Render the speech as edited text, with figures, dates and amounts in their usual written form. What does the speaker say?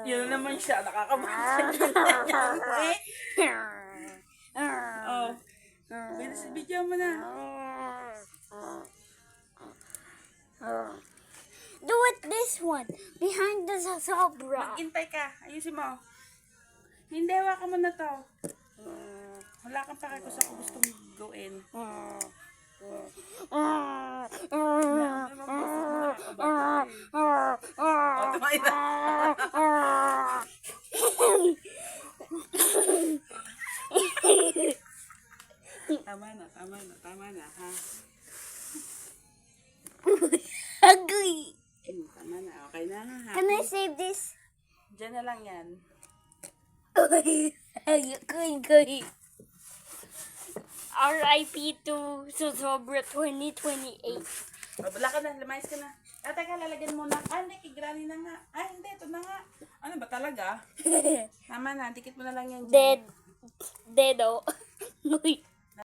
Yun na naman siya, nakakabahan. Oh. Video mo na. Do it this one. Behind the zebra. Mag-intay ka. Ayusin mo. Hindi, hawakan mo na to. Wala kang pake kung saan gusto mong gawin. Tumayo na. Tama na, ha? Ugly. Tama na, okay na, ha? Can I save this? Diyan na lang yan. RIP to Zozobra 2028. Wala ka na, lumayas ka na. Teka, lalagyan mo na. Hindi, kigrani na nga. Hindi, ito na nga. Ano ba talaga? Tama na, dikit mo na lang yan dyan. Dead. Dead, oh.